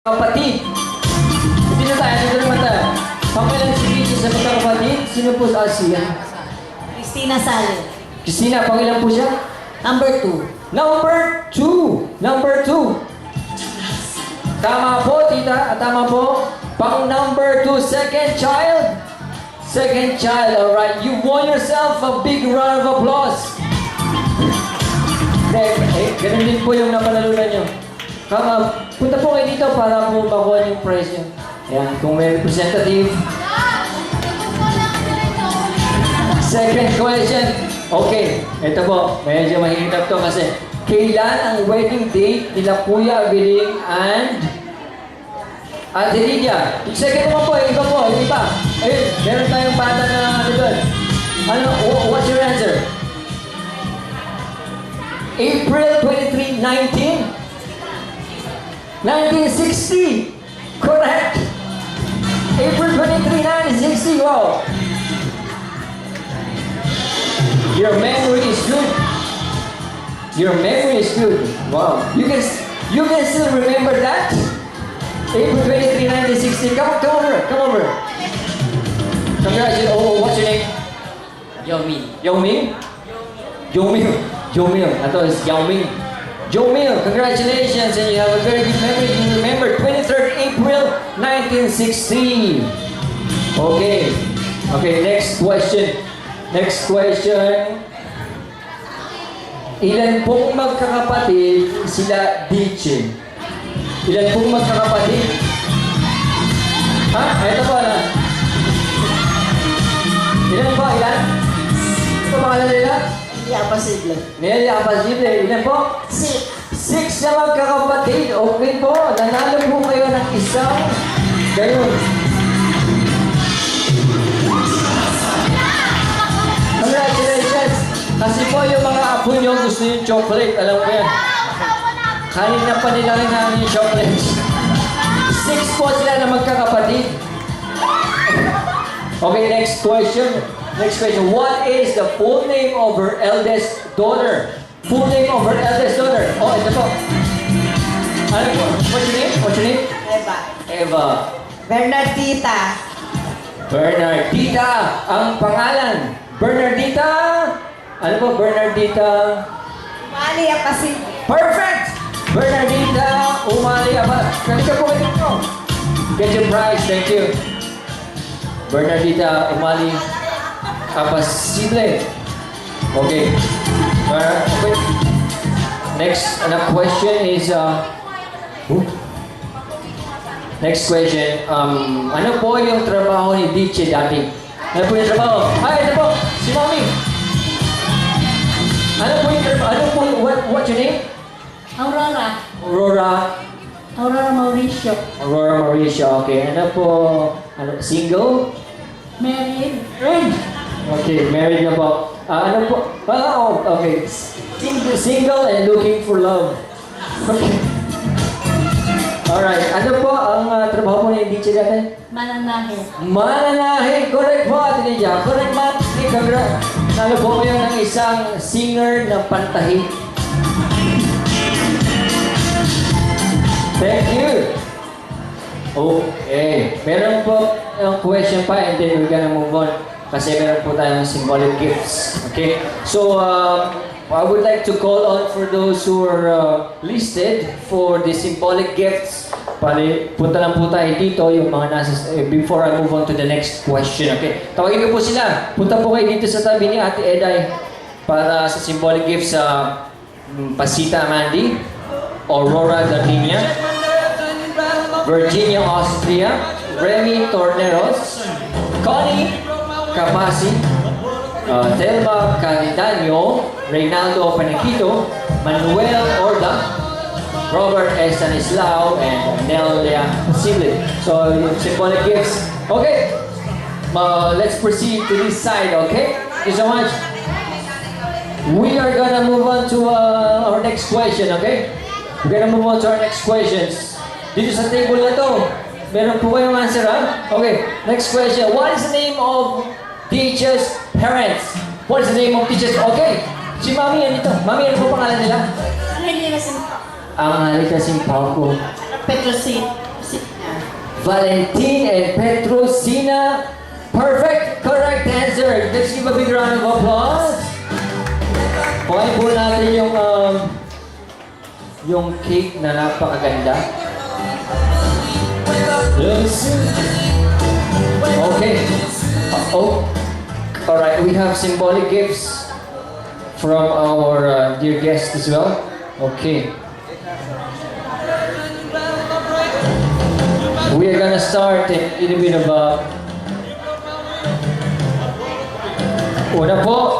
Kapatid. Dito naman tayo. Pangalan si Vicky sa magkakapatid. Sino po sa siya? Christina Sale. Christina, pangilan po siya? Number 2. Number 2. Tama po, tita. Tama po. Pang number 2, second child. Second child, alright. You won yourself a big round of applause. Ganun din po yung napanalunan nyo. Punta po kayo dito para po makuha yung prize nyo. Ayan, kung may representative. Second question. Okay, ito po. Medyo mahirap to kasi kailan ang wedding date nila Kuya Abiling and Ate Lydia? Second naman po, iba po, yung iba. Ayun, meron tayong bata na ano doon. Ano, what's your answer? April 23, 1960. Correct. April 23, 1960. Wow. Your memory is good. Your memory is good. Wow. You can still remember that? April 23, 1960. Come over. Congratulations. Oh, what's your name? Yao Ming. Yao Ming? Joe Ming. I thought it's Yao Ming. Joe Ming, congratulations, and you have a very good memory. You remember 23rd April 1960. Okay, next question. Ilan pong magkakapatid sila Diche? Ilan pong magkakapatid? Ha? Ito po na. Ilan po? Ilan? Ito pangalan nila? Hindi posible. Nelly Apasible. Ilan po? 6 na magkakapatid. Okay po. Nanalo po kayo ng isang gayon. Congratulations! Kasi po yung mga apo nyo gusto yung chocolate. Alam ko yan. Kanina pa nila kailangan yung chocolate. 6 po sila na magkakapatid. Okay, next question. What is the full name of her eldest daughter? Full name of her eldest daughter. Oh, ito po. Ano po? What's your name? Eva. Bernardita. Bernardita. Ang pangalan. Bernardita. Ano po? Bernardita. Mali Apasin. Perfect! Bernardita Umali Apa. Kalika po kayo. Get your prize. Thank you. Bernardita Umali Apasible. Okay. Next question is next question. Ano po yung trabaho ni Diche dati? Ano po yung trabaho? Ito po, si Mami. Ano po yung trabaho? What's your name? Aurora Mauricio. Aurora Mauricio, okay. Ano po? Single? Married. Okay, married na po. Ano po? Okay. Single and looking for love. Okay. Alright. Ano po ang trabaho mo ni DJ dati? Mananahe. Correct po, Ate Lydia. Correct, ma'am. Nalo po kayo ng isang singer ng pantahi. Thank you. Okay. Meron po question pa and then we're gonna move on. Kasi meron po tayong symbolic gifts. Okay? So, I would like to call on for those who are listed for the symbolic gifts. Punta lang po tayo dito yung mga nasa, before I move on to the next question. Okay? Tawagin ko po sila. Punta po kayo dito sa tabi ni Ate Eday para sa symbolic gifts sa Pasita Mandy, Aurora Gardenia, Virginia Austria, Remy Torneros, Connie Capasi, Telma Caridaño, Reynaldo Paniquito, Manuel Orda, Robert Estanislao, and Nelia Sibley. So, symbolic gifts. Okay, let's proceed to this side, okay? Thank you so much. We are gonna move on to our next question, okay? We're gonna move on to our next questions. Dito sa table na to, meron po kayong answer, ha? Okay, next question. What is the name of Teacher's parents? What is the name of teachers? Okay, si Mami yan ito. Mami, ano po pangalan nila? Angelica Simpa. Ang halika si Pauko. Petrosin. Valentin and Petrosina. Perfect, correct answer. Let's give a big round of applause. Kuhain po natin yung cake na napakaganda. Okay. Alright, we have symbolic gifts from our dear guest as well. Okay. We are gonna start in a bit of una po,